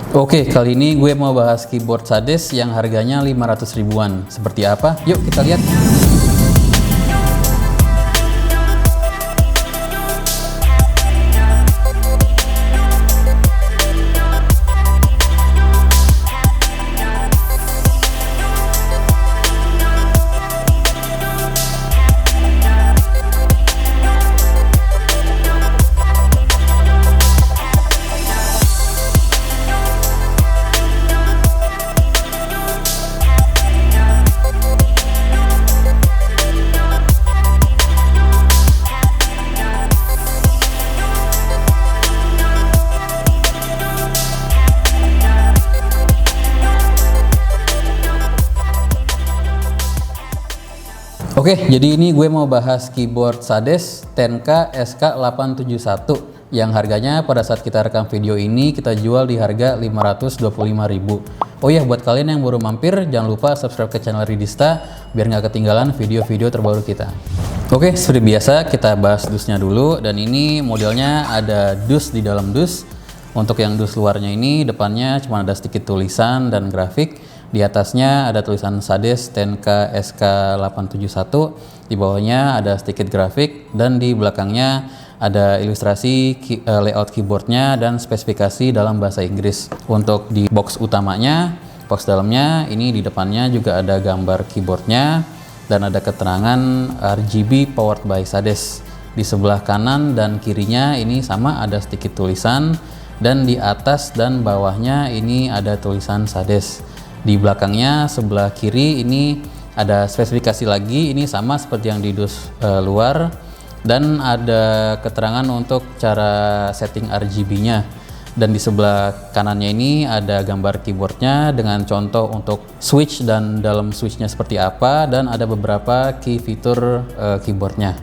Oke, kali ini gue mau bahas keyboard Sades yang harganya 500 ribuan. Seperti apa? Yuk kita lihat. Oke, jadi ini gue mau bahas keyboard Sades Tenka SK871 yang harganya pada saat kita rekam video ini kita jual di harga 525.000. Oh ya, buat kalian yang baru mampir jangan lupa subscribe ke channel Ridista biar nggak ketinggalan video-video terbaru kita. Oke, seperti biasa kita bahas dusnya dulu, dan ini modelnya ada dus di dalam dus. Untuk yang dus luarnya ini depannya cuma ada sedikit tulisan dan grafik. Di atasnya ada tulisan Sades Tenka SK871, di bawahnya ada sedikit grafik, dan di belakangnya ada ilustrasi layout keyboardnya dan spesifikasi dalam bahasa Inggris. Untuk di box utamanya, box dalamnya ini di depannya juga ada gambar keyboardnya dan ada keterangan RGB powered by Sades. Di sebelah kanan dan kirinya ini sama ada sedikit tulisan, dan di atas dan bawahnya ini ada tulisan Sades. Di belakangnya sebelah kiri ini ada spesifikasi lagi, ini sama seperti yang di dus luar, dan ada keterangan untuk cara setting RGB-nya. Dan di sebelah kanannya ini ada gambar keyboardnya dengan contoh untuk switch dan dalam switchnya seperti apa, dan ada beberapa key fitur keyboardnya.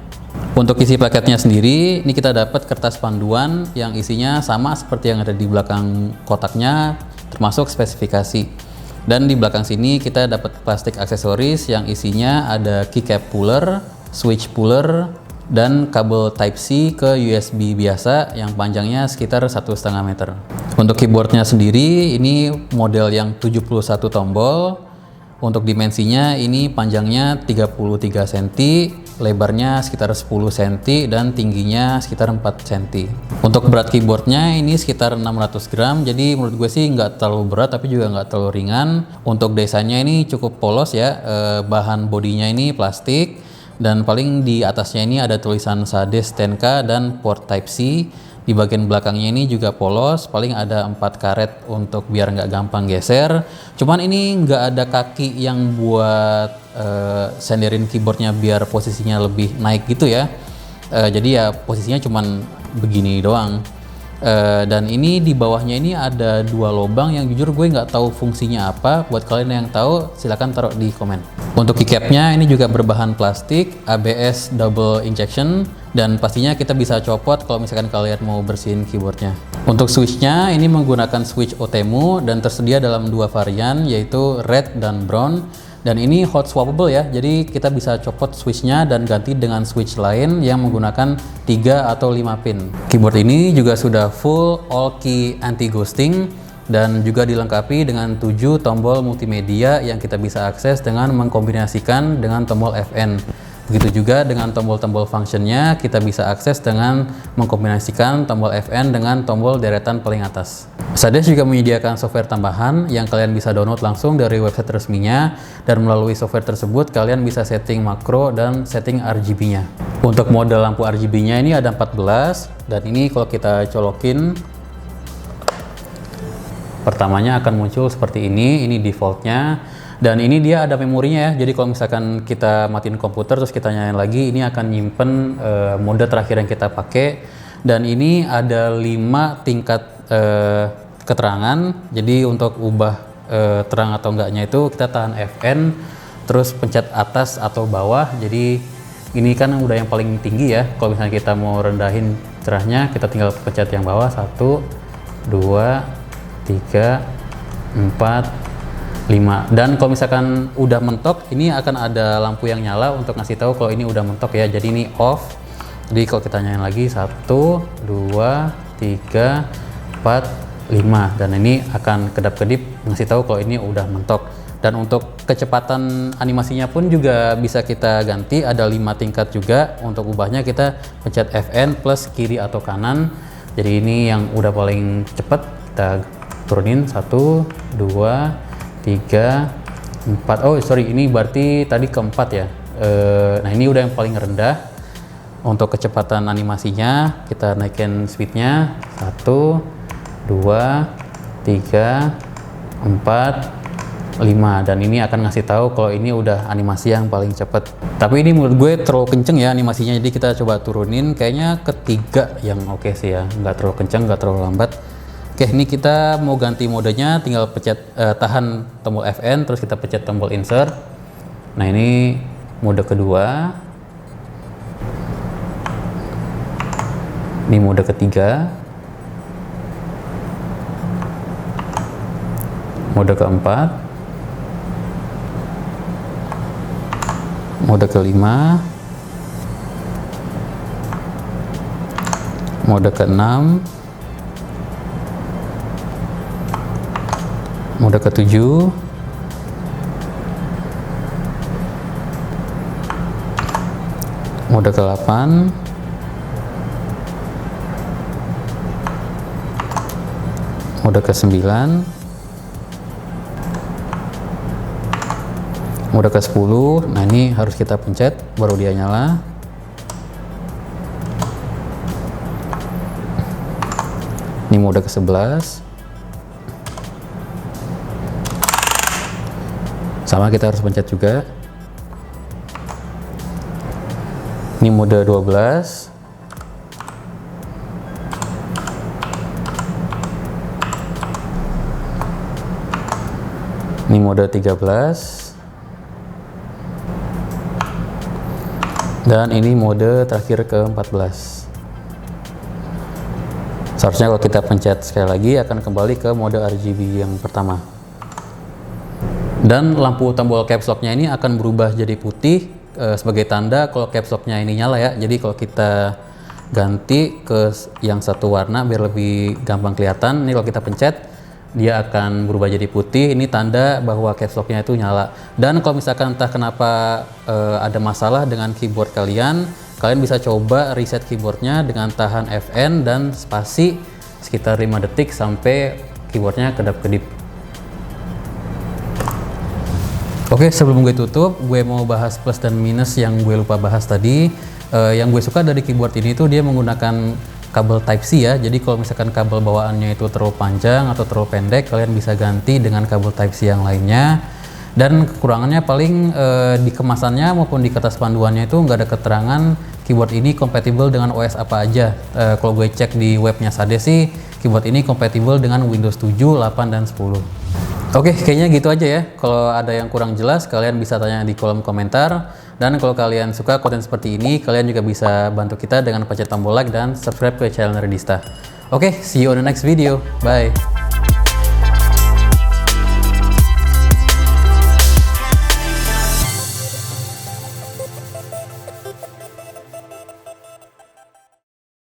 Untuk isi paketnya sendiri, ini kita dapat kertas panduan yang isinya sama seperti yang ada di belakang kotaknya, termasuk spesifikasi. Dan di belakang sini kita dapat plastik aksesoris yang isinya ada keycap puller, switch puller, dan kabel Type-C ke USB biasa yang panjangnya sekitar 1,5 meter. Untuk keyboardnya sendiri ini model yang 71 tombol. Untuk dimensinya ini panjangnya 33 cm, lebarnya sekitar 10 cm, dan tingginya sekitar 4 cm. Untuk berat keyboardnya ini sekitar 600 gram, jadi menurut gue sih nggak terlalu berat tapi juga nggak terlalu ringan. Untuk desainnya ini cukup polos ya, bahan bodinya ini plastik, dan paling di atasnya ini ada tulisan Sades Tenka dan port Type-C. Di bagian belakangnya ini juga polos, paling ada 4 karet untuk biar nggak gampang geser. Cuman ini nggak ada kaki yang buat senderin keyboardnya biar posisinya lebih naik gitu ya. Jadi ya posisinya cuman begini doang. Dan ini di bawahnya ini ada 2 lubang yang jujur gue nggak tahu fungsinya apa. Buat kalian yang tahu silahkan taruh di komen. Untuk keycapnya ini juga berbahan plastik, ABS double injection, dan pastinya kita bisa copot kalau misalkan kalian mau bersihin keyboardnya. Untuk switchnya ini menggunakan switch OTEMU dan tersedia dalam 2 varian, yaitu red dan brown. Dan ini hot swappable ya, jadi kita bisa copot switchnya dan ganti dengan switch lain yang menggunakan 3 atau 5 pin. Keyboard ini juga sudah full all key anti ghosting dan juga dilengkapi dengan 7 tombol multimedia yang kita bisa akses dengan mengkombinasikan dengan tombol FN. Begitu juga dengan tombol-tombol functionnya kita bisa akses dengan mengkombinasikan tombol FN dengan tombol deretan paling atas. Sades juga menyediakan software tambahan yang kalian bisa download langsung dari website resminya, dan melalui software tersebut kalian bisa setting makro dan setting RGB-nya. Untuk model lampu RGB-nya ini ada 14, dan ini kalau kita colokin pertamanya akan muncul seperti ini defaultnya. Dan ini dia ada memorinya ya, jadi kalau misalkan kita matiin komputer terus kita nyalain lagi, ini akan nyimpen mode terakhir yang kita pakai. Dan ini ada 5 tingkat keterangan, jadi untuk ubah terang atau enggaknya itu kita tahan FN, terus pencet atas atau bawah. Jadi ini kan udah yang paling tinggi ya, kalau misalnya kita mau rendahin cerahnya kita tinggal pencet yang bawah, 1, 2, 3, 4, 5. Dan kalau misalkan udah mentok, ini akan ada lampu yang nyala untuk ngasih tahu kalau ini udah mentok ya. Jadi ini off. Jadi kalau kita nyalain lagi 1, 2, 3, 4, 5, dan ini akan kedap-kedip ngasih tahu kalau ini udah mentok. Dan untuk kecepatan animasinya pun juga bisa kita ganti, ada 5 tingkat juga. Untuk ubahnya kita pencet Fn plus kiri atau kanan. Jadi ini yang udah paling cepat, kita turunin 1, 2, 3, 4. Oh sorry, ini berarti tadi keempat ya. Nah ini udah yang paling rendah. Untuk kecepatan animasinya kita naikin speednya 1, 2, 3, 4, 5, dan ini akan ngasih tahu kalau ini udah animasi yang paling cepat. Tapi ini menurut gue terlalu kenceng ya animasinya, jadi kita coba turunin. Kayaknya ketiga yang oke sih ya, nggak terlalu kenceng, nggak terlalu lambat. Oke, ini kita mau ganti modenya, tinggal pencet tahan tombol Fn, terus kita pencet tombol insert. Nah ini mode kedua. Ini mode ketiga, mode keempat, mode kelima, mode keenam, mode ketujuh, mode ke-8, mode ke-9, mode ke-10. Nah ini harus kita pencet baru dia nyala. Ini mode ke-11. Sama, kita harus pencet juga. Ini mode 12. Ini mode 13. Dan ini mode terakhir ke-14. Seharusnya kalau kita pencet sekali lagi akan kembali ke mode RGB yang pertama. Dan lampu tombol caps lock-nya ini akan berubah jadi putih sebagai tanda kalau caps lock-nya ini nyala ya. Jadi kalau kita ganti ke yang satu warna biar lebih gampang kelihatan, ini kalau kita pencet dia akan berubah jadi putih. Ini tanda bahwa caps lock-nya itu nyala. Dan kalau misalkan entah kenapa ada masalah dengan keyboard kalian bisa coba reset keyboardnya dengan tahan Fn dan spasi sekitar 5 detik sampai keyboardnya kedap-kedip. Oke, sebelum gue tutup, gue mau bahas plus dan minus yang gue lupa bahas tadi. Yang gue suka dari keyboard ini tuh dia menggunakan kabel Type-C ya. Jadi kalau misalkan kabel bawaannya itu terlalu panjang atau terlalu pendek, kalian bisa ganti dengan kabel Type-C yang lainnya. Dan kekurangannya paling di kemasannya maupun di kertas panduannya itu nggak ada keterangan keyboard ini kompatibel dengan OS apa aja. Kalau gue cek di webnya Sades sih, keyboard ini kompatibel dengan Windows 7, 8, dan 10. Oke, kayaknya gitu aja ya. Kalau ada yang kurang jelas, kalian bisa tanya di kolom komentar. Dan kalau kalian suka konten seperti ini, kalian juga bisa bantu kita dengan pencet tombol like dan subscribe ke channel Redista. Oke, see you on the next video. Bye.